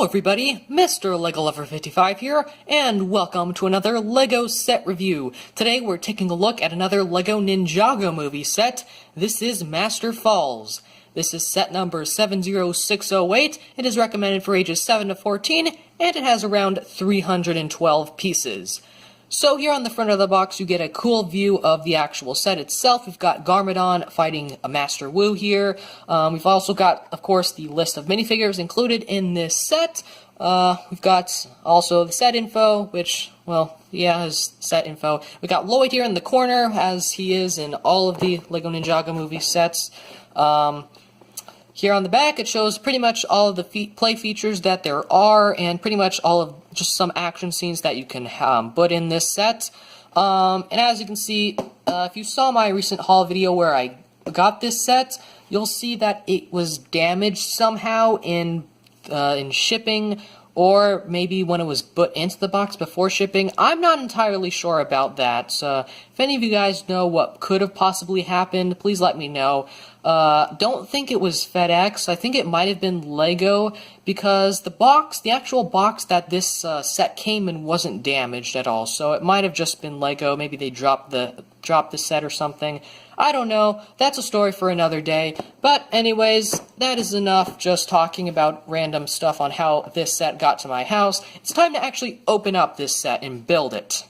everybody, Mr. Lego Lover 55 here, and welcome to another LEGO set review. Today we're taking a look at another LEGO Ninjago movie set. This is Master Falls. This is set number 70608. It is recommended for ages 7 to 14, and it has around 312 pieces. So here on the front of the box you get a cool view of the actual set itself. We've got Garmadon fighting a Master Wu here. We've also got, of course, the list of minifigures included in this set. We've got also the set info, which, well, yeah, is set info. We've got Lloyd here in the corner, as he is in all of the LEGO Ninjago movie sets. Here on the back, it shows pretty much all of the play features that there are, and pretty much all of just some action scenes that you can put in this set. And as you can see, if you saw my recent haul video where I got this set, you'll see that it was damaged somehow in shipping, or maybe when it was put into the box before shipping. I'm not entirely sure about that. If any of you guys know what could have possibly happened, please let me know. Don't think it was FedEx. I think it might have been LEGO, because the actual box that this set came in wasn't damaged at all. So it might have just been LEGO. Maybe they dropped the set or something. I don't know. That's a story for another day. But anyways, that is enough just talking about random stuff on how this set got to my house. It's time to actually open up this set and build it.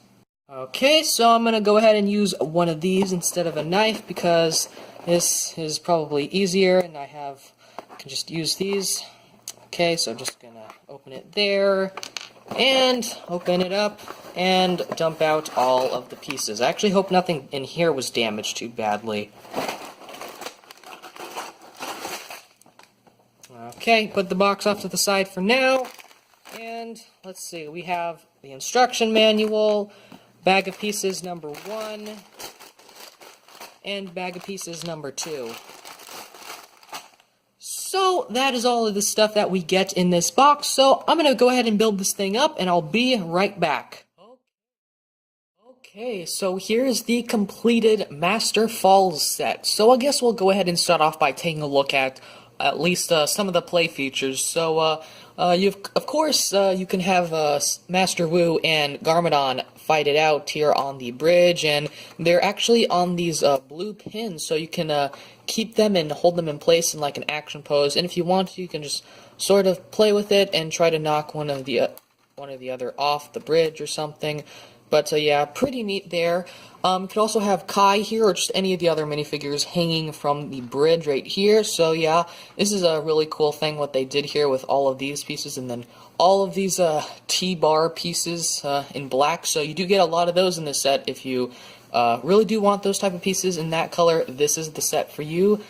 Okay, so I'm gonna go ahead and use one of these instead of a knife, because this is probably easier, and I can just use these. Okay, so I'm just gonna open it there, and open it up, and dump out all of the pieces. I actually hope nothing in here was damaged too badly. Okay, put the box off to the side for now, and let's see, we have the instruction manual, bag of pieces number 1, and bag of pieces number 2. So that is all of the stuff that we get in this box, so I'm going to go ahead and build this thing up, and I'll be right back. Okay, so here's the completed Master Falls set. So I guess we'll go ahead and start off by taking a look at least some of the play features. So of course you can have Master Wu and Garmadon fight it out here on the bridge, and they're actually on these blue pins, so you can keep them and hold them in place in like an action pose. And if you want to, you can just sort of play with it and try to knock one or the other off the bridge or something. But yeah, pretty neat there. You could also have Kai here, or just any of the other minifigures hanging from the bridge right here. So yeah, this is a really cool thing what they did here with all of these pieces, and then all of these T-bar pieces in black. So you do get a lot of those in this set. If you really do want those type of pieces in that color, this is the set for you.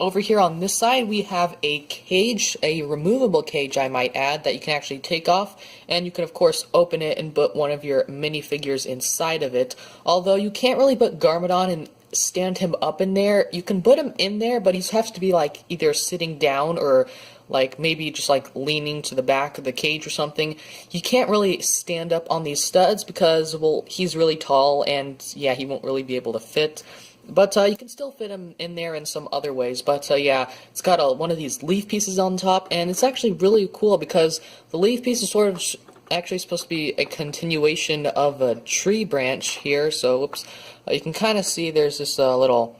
Over here on this side, we have a cage, a removable cage, I might add, that you can actually take off, and you can, of course, open it and put one of your minifigures inside of it. Although you can't really put Garmadon and stand him up in there. You can put him in there, but he has to be, like, either sitting down or, like, maybe just, like, leaning to the back of the cage or something. You can't really stand up on these studs because, well, he's really tall, and, yeah, he won't really be able to fit. But you can still fit him in there in some other ways. But yeah, it's got one of these leaf pieces on top, and it's actually really cool because the leaf piece is sort of actually supposed to be a continuation of a tree branch here. So, whoops, you can kind of see there's this little,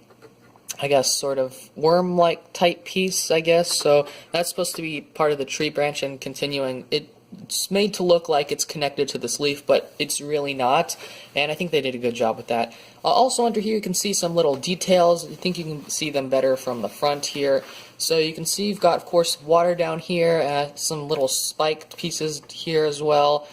I guess, sort of worm-like type piece, I guess. So that's supposed to be part of the tree branch and continuing. It's made to look like it's connected to this leaf, but it's really not, and I think they did a good job with that. Also under here you can see some little details. I think you can see them better from the front here. So you can see you've got, of course, water down here, some little spiked pieces here as well.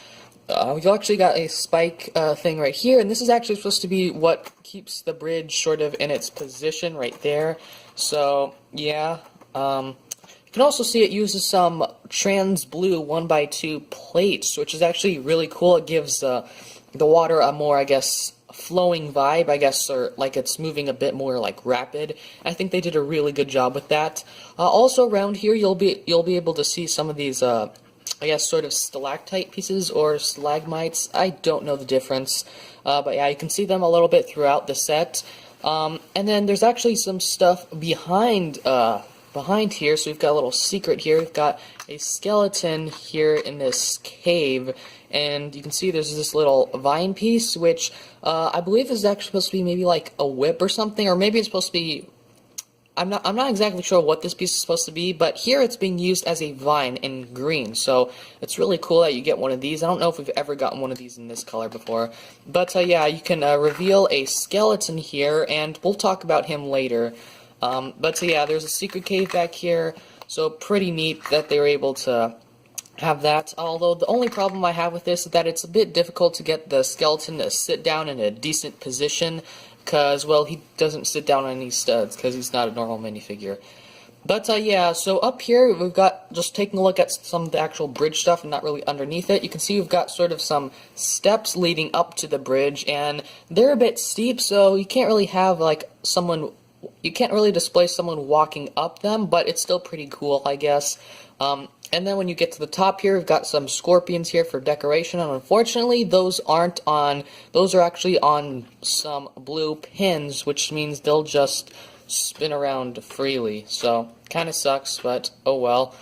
We've actually got a spike thing right here, and this is actually supposed to be what keeps the bridge sort of in its position right there. So, yeah, you can also see it uses some trans blue 1x2 plates, which is actually really cool. It gives the water a more, I guess, flowing vibe, I guess, or like it's moving a bit more like rapid. I think they did a really good job with that. Also around here, you'll be able to see some of these, I guess, sort of stalactite pieces or stalagmites. I don't know the difference, but yeah, you can see them a little bit throughout the set. And then there's actually some stuff behind behind here. So we've got a little secret here. We've got a skeleton here in this cave, and you can see there's this little vine piece, which I believe is actually supposed to be maybe like a whip or something, or maybe it's supposed to be. I'm not exactly sure what this piece is supposed to be, but here it's being used as a vine in green, so it's really cool that you get one of these. I don't know if we've ever gotten one of these in this color before, but yeah, you can reveal a skeleton here, and we'll talk about him later. But yeah, there's a secret cave back here, so pretty neat that they were able to have that. Although the only problem I have with this is that it's a bit difficult to get the skeleton to sit down in a decent position, because, well, he doesn't sit down on any studs, because he's not a normal minifigure. But, yeah, so up here, we've got, just taking a look at some of the actual bridge stuff, and not really underneath it, you can see we've got sort of some steps leading up to the bridge, and they're a bit steep, so you can't really have, like, someone, you can't really display someone walking up them, but it's still pretty cool, I guess. And then when you get to the top here, we've got some scorpions here for decoration, and unfortunately, those are actually on some blue pins, which means they'll just spin around freely, so kind of sucks, but oh well.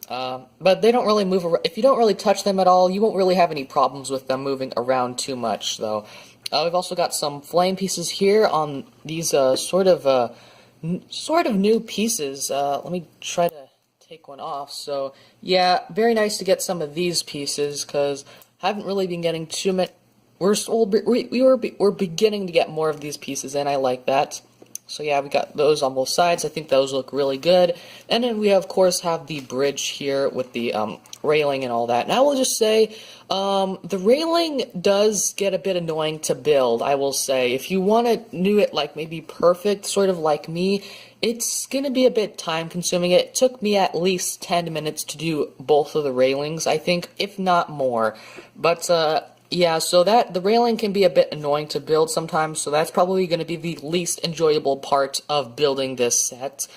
But they don't really move around. If you don't really touch them at all, you won't really have any problems with them moving around too much, though. We've also got some flame pieces here on these sort of new pieces. Let me try to take one off. So yeah, very nice to get some of these pieces, because haven't really been getting too many. We're beginning to get more of these pieces, and I like that. So yeah, we got those on both sides. I think those look really good. And then we, of course, have the bridge here with the railing and all that. And I will just say, the railing does get a bit annoying to build, I will say. If you want to do it, like, maybe perfect, sort of like me, it's going to be a bit time-consuming. It took me at least 10 minutes to do both of the railings, I think, if not more. But, yeah, so the railing can be a bit annoying to build sometimes, so that's probably going to be the least enjoyable part of building this set.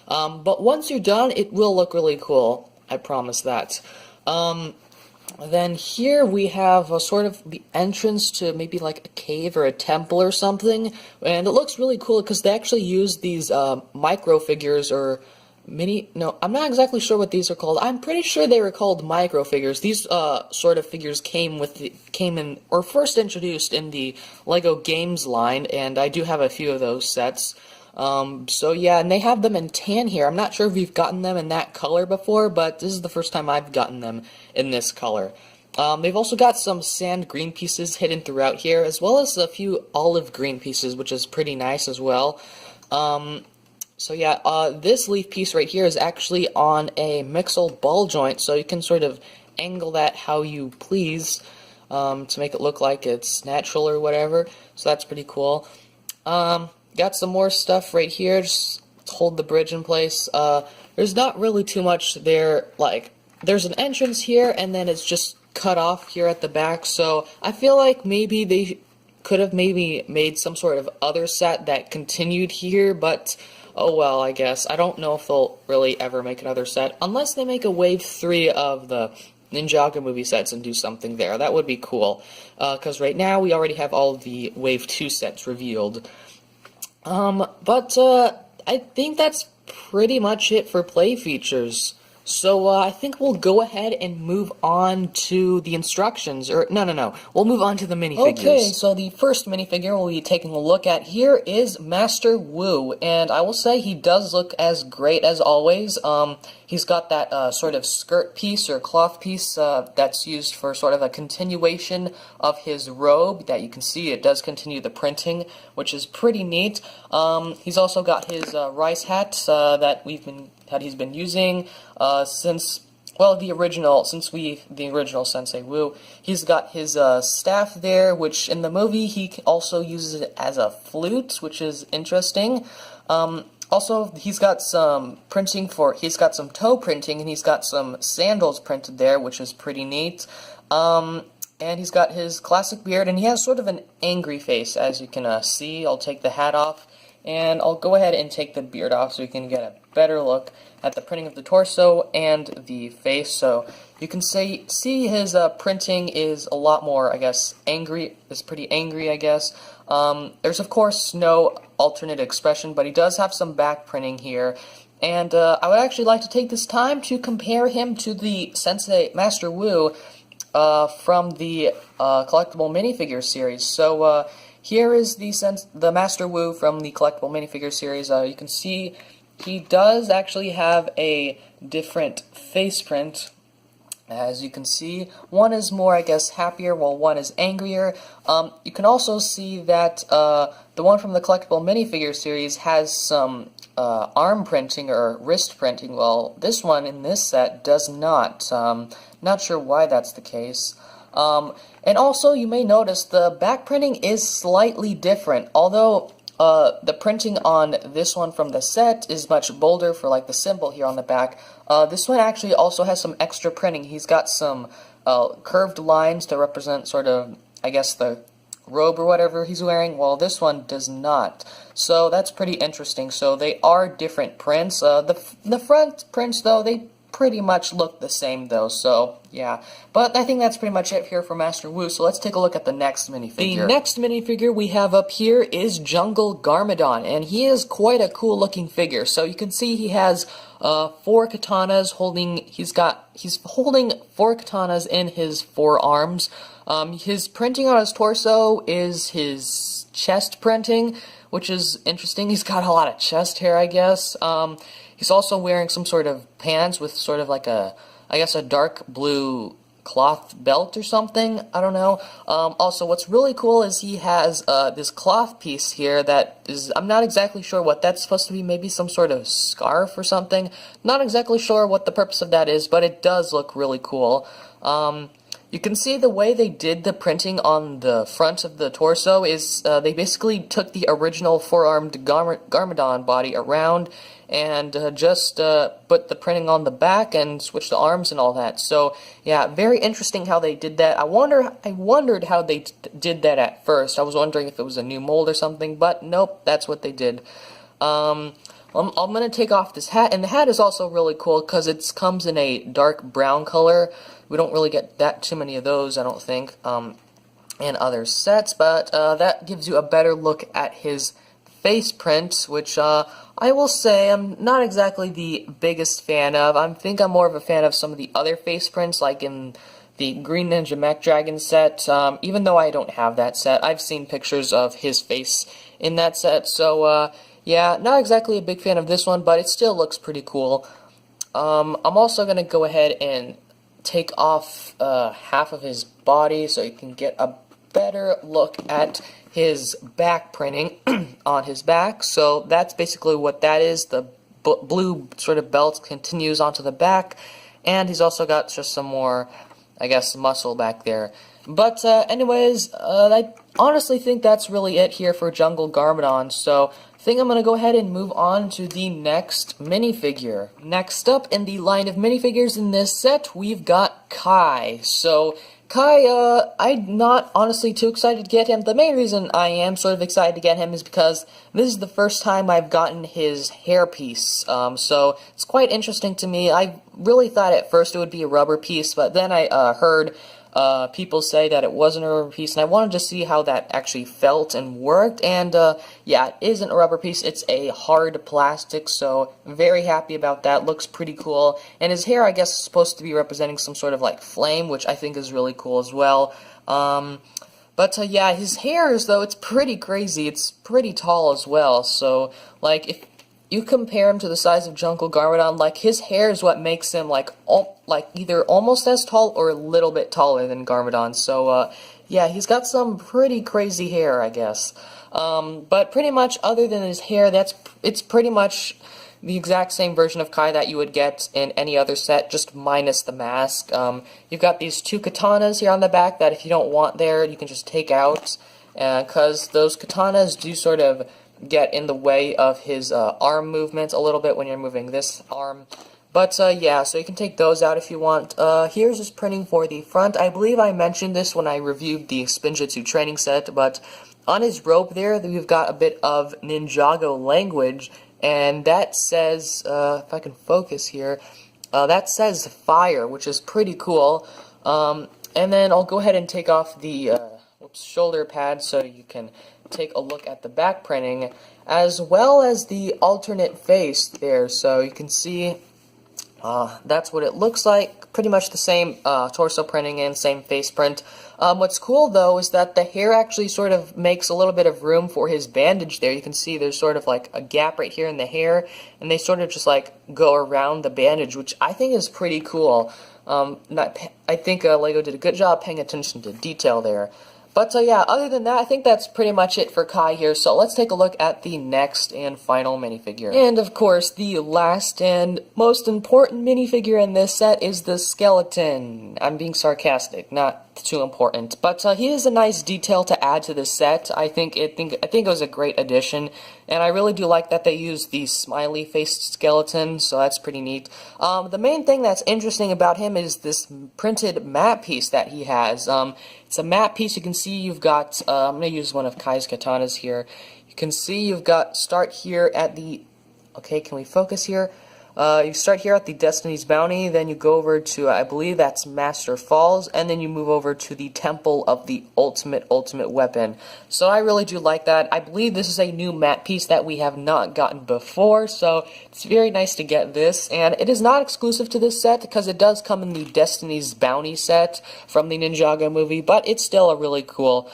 But once you're done, it will look really cool. I promise that. Then here we have a sort of the entrance to maybe like a cave or a temple or something, and it looks really cool because they actually use these micro figures or no, I'm not exactly sure what these are called. I'm pretty sure they were called micro figures. These sort of figures came in or first introduced in the Lego Games line, and I do have a few of those sets. So yeah, and they have them in tan here. I'm not sure if we've gotten them in that color before, but this is the first time I've gotten them in this color. They've also got some sand green pieces hidden throughout here, as well as a few olive green pieces, which is pretty nice as well. So yeah, this leaf piece right here is actually on a Mixel ball joint, so you can sort of angle that how you please to make it look like it's natural or whatever. So that's pretty cool. Got some more stuff right here, just to hold the bridge in place. There's not really too much there, like, there's an entrance here, and then it's just cut off here at the back, so I feel like maybe they could have maybe made some sort of other set that continued here, but oh well, I guess. I don't know if they'll really ever make another set, unless they make a Wave 3 of the Ninjago movie sets and do something there. That would be cool, because right now we already have all of the Wave 2 sets revealed. But I think that's pretty much it for play features. So, I think we'll go ahead and move on to the instructions, or, no, we'll move on to the minifigures. Okay, so the first minifigure we'll be taking a look at here is Master Wu, and I will say he does look as great as always. He's got that, sort of skirt piece or cloth piece, that's used for sort of a continuation of his robe, that you can see it does continue the printing, which is pretty neat. He's also got his, rice hat, that he's been using since the original Sensei Wu. He's got his staff there, which in the movie he also uses it as a flute, which is interesting. Also, he's got some he's got some toe printing, and he's got some sandals printed there, which is pretty neat. And he's got his classic beard, and he has sort of an angry face, as you can see. I'll take the hat off, and I'll go ahead and take the beard off so you can get a better look at the printing of the torso and the face. So you can see his printing is a lot more, I guess, angry. It's pretty angry, I guess. There's, of course, no alternate expression, but he does have some back printing here. And I would actually like to take this time to compare him to the Sensei Master Wu from the collectible minifigure series. So here is the Master Wu from the collectible minifigure series. You can see he does actually have a different face print. As you can see, one is more, I guess, happier, while one is angrier. You can also see that the one from the collectible minifigure series has some arm printing or wrist printing, while this one in this set does not. Not sure why that's the case. And also, you may notice the back printing is slightly different, although the printing on this one from the set is much bolder for like the symbol here on the back. This one actually also has some extra printing. He's got some curved lines to represent sort of, I guess, the robe or whatever he's wearing, while this one does not. So that's pretty interesting. So they are different prints. The front prints, though, they pretty much look the same, though, so yeah. But I think that's pretty much it here for Master Wu, so let's take a look at the next minifigure. The next minifigure we have up here is Jungle Garmadon, and he is quite a cool looking figure. So you can see he has 4 katanas he's holding 4 katanas in his forearms. His printing on his torso is his chest printing, which is interesting. He's got a lot of chest hair, I guess. He's also wearing some sort of pants with sort of like a dark blue cloth belt or something. I don't know. Also, what's really cool is he has this cloth piece here that is, I'm not exactly sure what that's supposed to be, maybe some sort of scarf or something. Not exactly sure what the purpose of that is, but it does look really cool. You can see the way they did the printing on the front of the torso is they basically took the original four-armed Garmadon body around and just put the printing on the back and switched the arms and all that. So yeah, very interesting how they did that. I wondered how they did that at first. I was wondering if it was a new mold or something, but nope, that's what they did. I'm gonna take off this hat, and the hat is also really cool because it comes in a dark brown color. We don't really get that too many of those, I don't think, in other sets, but that gives you a better look at his face print, which I will say I'm not exactly the biggest fan of. I think I'm more of a fan of some of the other face prints, like in the Green Ninja Mech Dragon set. Even though I don't have that set, I've seen pictures of his face in that set, so yeah, not exactly a big fan of this one, but it still looks pretty cool. I'm also going to go ahead and take off half of his body so you can get a better look at his back printing on his back. So that's basically what that is. The blue sort of belt continues onto the back, and he's also got just some more, I guess, muscle back there. But anyways, I honestly think that's really it here for Jungle Garmadon, so I think I'm going to go ahead and move on to the next minifigure. Next up in the line of minifigures in this set, we've got Kai. So Kai, I'm not honestly too excited to get him. The main reason I am sort of excited to get him is because this is the first time I've gotten his hairpiece. So it's quite interesting to me. I really thought at first it would be a rubber piece, but then I heard people say that it wasn't a rubber piece, and I wanted to see how that actually felt and worked, and yeah, it isn't a rubber piece, it's a hard plastic, so I'm very happy about that. Looks pretty cool. And his hair, I guess, is supposed to be representing some sort of like flame, which I think is really cool as well. But yeah, his hairs, though, it's pretty crazy. It's pretty tall as well, so like if you compare him to the size of Jungle Garmadon, like, his hair is what makes him, like either almost as tall or a little bit taller than Garmadon. So, yeah, he's got some pretty crazy hair, I guess. But pretty much, other than his hair, it's pretty much the exact same version of Kai that you would get in any other set, just minus the mask. You've got these 2 katanas here on the back that if you don't want there, you can just take out, because those katanas do sort of get in the way of his arm movements a little bit when you're moving this arm. But yeah, so you can take those out if you want. Here's his printing for the front. I believe I mentioned this when I reviewed the Spinjitzu training set, but on his robe there, we've got a bit of Ninjago language, and that says, if I can focus here, that says fire, which is pretty cool. And then I'll go ahead and take off the shoulder pad so you can take a look at the back printing. as well as the alternate face there. So you can see that's what it looks like. Pretty much the same torso printing and same face print. What's cool though is that the hair actually sort of makes a little bit of room for his bandage there. You can see there's sort of like a gap right here in the hair, and they sort of just like go around the bandage, which I think is pretty cool. I think Lego did a good job paying attention to detail there. But yeah, other than that, I think that's pretty much it for Kai here, so let's take a look at the next and final minifigure. And of course, the last and most important minifigure in this set is the skeleton. I'm being sarcastic, not too important. But he is a nice detail to add to the set. I think it was a great addition, and I really do like that they used the smiley-faced skeleton, so that's pretty neat. The main thing that's interesting about him is this printed map piece that he has. It's a map piece. You can see you've got, I'm going to use one of Kai's katanas here. You can see you've got, start here at the, okay, can we focus here? You start here at the Destiny's Bounty, then you go over to, I believe that's Master Falls, and then you move over to the Temple of the Ultimate Weapon. So I really do like that. I believe this is a new map piece that we have not gotten before, so it's very nice to get this. And it is not exclusive to this set, because it does come in the Destiny's Bounty set from the Ninjago movie, but it's still a really cool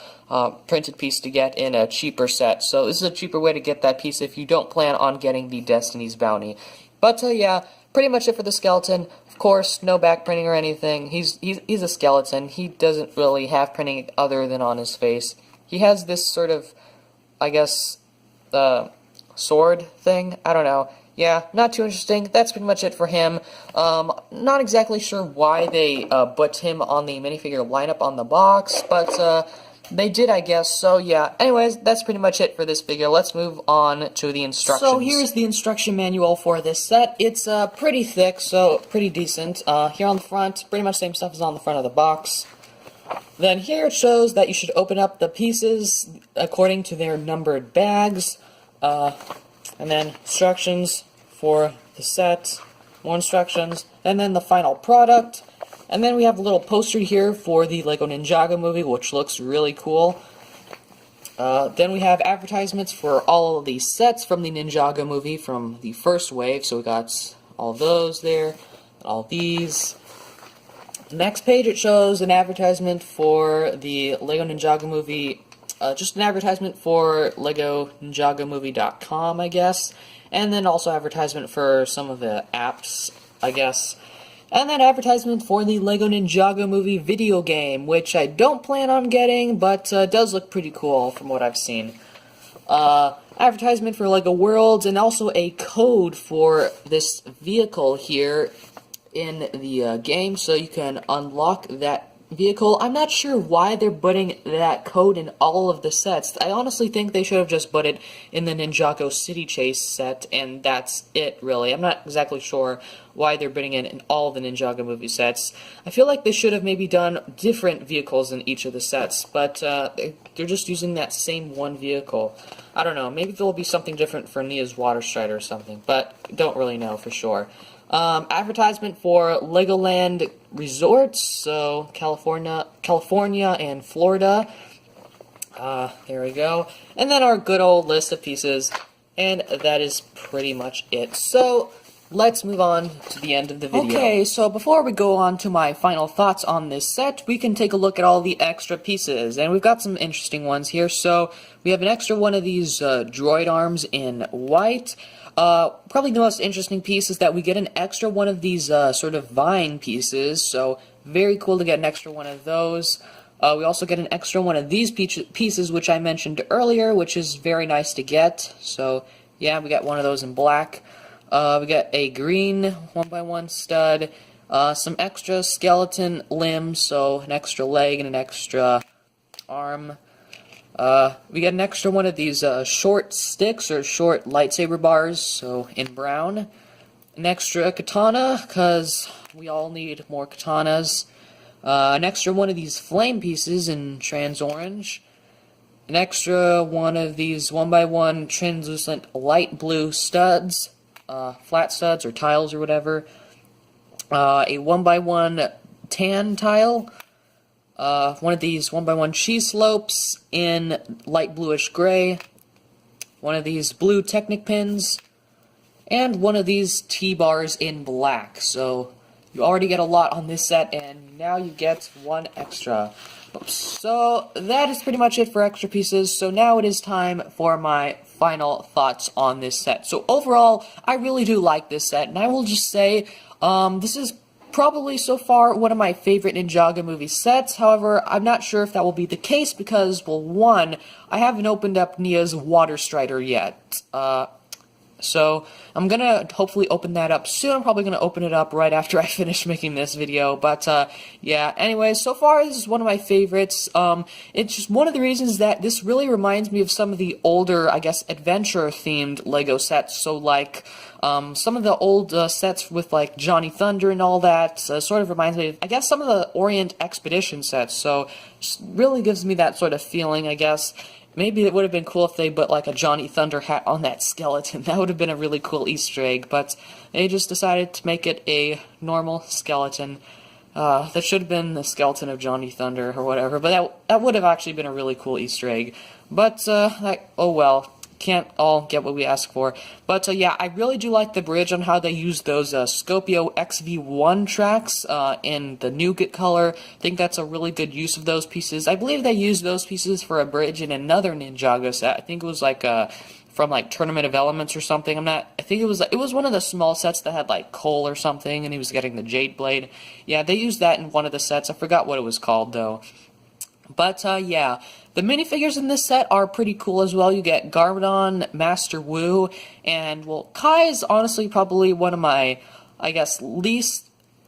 printed piece to get in a cheaper set. So this is a cheaper way to get that piece if you don't plan on getting the Destiny's Bounty. But yeah, pretty much it for the skeleton. Of course, no back printing or anything. He's a skeleton. He doesn't really have printing other than on his face. He has this sort of, I guess, sword thing. I don't know. Yeah, not too interesting. That's pretty much it for him. Not exactly sure why they put him on the minifigure lineup on the box, but they did, I guess. So yeah, anyways, that's pretty much it for this figure. Let's move on to the instructions. So here's the instruction manual for this set. It's pretty thick, so pretty decent. Here on the front, pretty much same stuff as on the front of the box. Then here it shows that you should open up the pieces according to their numbered bags. And then instructions for the set, more instructions, and then the final product. And then we have a little poster here for the Lego Ninjago movie, which looks really cool. Then we have advertisements for all of these sets from the Ninjago movie from the first wave. So we got all those there, all these. The next page, it shows an advertisement for the Lego Ninjago movie, just an advertisement for LegoNinjagoMovie.com, I guess. And then also advertisement for some of the apps, I guess. And then advertisement for the Lego Ninjago movie video game, which I don't plan on getting, but does look pretty cool from what I've seen. Advertisement for Lego Worlds, and also a code for this vehicle here in the game, so you can unlock that vehicle. I'm not sure why they're putting that code in all of the sets. I honestly think they should have just put it in the Ninjago City Chase set, and that's it, really. I'm not exactly sure why they're putting it in all the Ninjago movie sets. I feel like they should have maybe done different vehicles in each of the sets, but they're just using that same one vehicle. I don't know, maybe there'll be something different for Nia's Water Strider or something, but don't really know for sure. Advertisement for Legoland Resorts, so California and Florida. There we go. And then our good old list of pieces, and that is pretty much it. So, let's move on to the end of the video. Okay, so before we go on to my final thoughts on this set, we can take a look at all the extra pieces, and we've got some interesting ones here. So, we have an extra one of these droid arms in white. Probably the most interesting piece is that we get an extra one of these sort of vine pieces, so very cool to get an extra one of those. We also get an extra one of these pieces, which I mentioned earlier, which is very nice to get. So yeah, we got one of those in black. We got a green 1x1 stud, some extra skeleton limbs, so an extra leg and an extra arm. We get an extra one of these short sticks or short lightsaber bars, so in brown. An extra katana, because we all need more katanas. An extra one of these flame pieces in trans orange. An extra one of these 1x1 translucent light blue studs, flat studs or tiles or whatever. A 1x1 tan tile. One of these 1x1 cheese slopes in light bluish gray. one of these blue Technic pins, and one of these T-bars in black. So you already get a lot on this set, and now you get one extra. So that is pretty much it for extra pieces. So now it is time for my final thoughts on this set. So overall, I really do like this set, and I will just say, this is probably so far one of my favorite Ninjago movie sets. However, I'm not sure if that will be the case because, well, one, I haven't opened up Nia's Water Strider yet. So I'm gonna hopefully open that up soon. I'm probably gonna open it up right after I finish making this video. But yeah, anyways, so far this is one of my favorites. It's just one of the reasons that this really reminds me of some of the older, I guess, adventure-themed LEGO sets. So like some of the old sets with like Johnny Thunder and all that sort of reminds me of, I guess, some of the Orient Expedition sets. So just really gives me that sort of feeling, I guess. Maybe it would have been cool if they put like a Johnny Thunder hat on that skeleton. That would have been a really cool Easter egg, but they just decided to make it a normal skeleton. That should have been the skeleton of Johnny Thunder or whatever, but that would have actually been a really cool Easter egg. But, oh well. Can't all get what we ask for. But yeah, I really do like the bridge on how they use those Scopio XV1 tracks in the nougat color. I think that's a really good use of those pieces. I believe they used those pieces for a bridge in another Ninjago set. I think it was like from like Tournament of Elements or something. I think it was one of the small sets that had like Cole or something, and he was getting the Jade Blade. Yeah, they used that in one of the sets. I forgot what it was called though. But, yeah, the minifigures in this set are pretty cool as well. You get Garmadon, Master Wu, and, well, Kai is honestly probably one of my, I guess,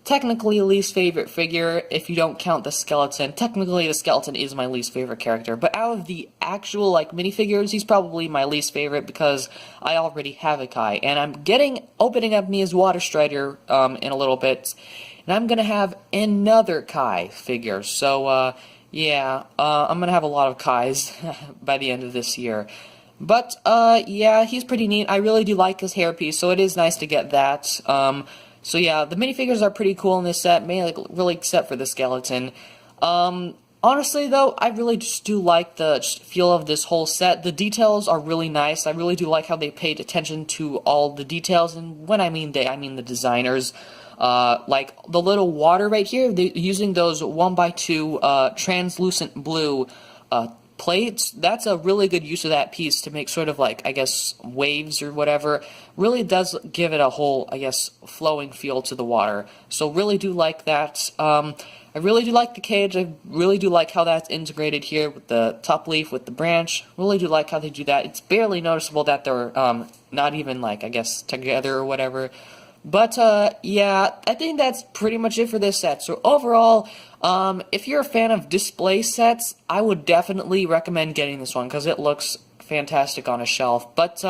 technically least favorite figure, if you don't count the skeleton. Technically, the skeleton is my least favorite character, but out of the actual, like, minifigures, he's probably my least favorite because I already have a Kai, and I'm opening up Mia's Water Strider, in a little bit, and I'm gonna have another Kai figure, so, yeah, I'm gonna have a lot of Kais by the end of this year. But, yeah, he's pretty neat. I really do like his hairpiece, so it is nice to get that. So yeah, the minifigures are pretty cool in this set, mainly, really except for the skeleton. Honestly, though, I really just do like the feel of this whole set. The details are really nice. I really do like how they paid attention to all the details, and when I mean they, I mean the designers. Like the little water right here, using those 1x2 translucent blue plates. That's a really good use of that piece to make sort of like, I guess, waves or whatever. Really does give it a whole, I guess, flowing feel to the water. So really do like that. I really do like the cage. I really do like how that's integrated here with the top leaf, with the branch. Really do like how they do that. It's barely noticeable that they're not even, like, I guess, together or whatever. But, yeah, I think that's pretty much it for this set. So overall, if you're a fan of display sets, I would definitely recommend getting this one, because it looks fantastic on a shelf. But,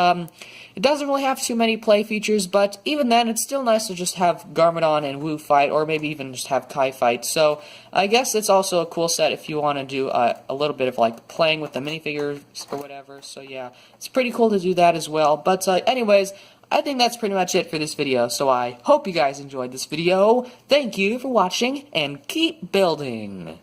it doesn't really have too many play features, but even then, it's still nice to just have Garmadon and Wu fight, or maybe even just have Kai fight. So, I guess it's also a cool set if you want to do a little bit of, like, playing with the minifigures or whatever. So, yeah, it's pretty cool to do that as well. But, anyways, I think that's pretty much it for this video, so I hope you guys enjoyed this video. Thank you for watching, and keep building!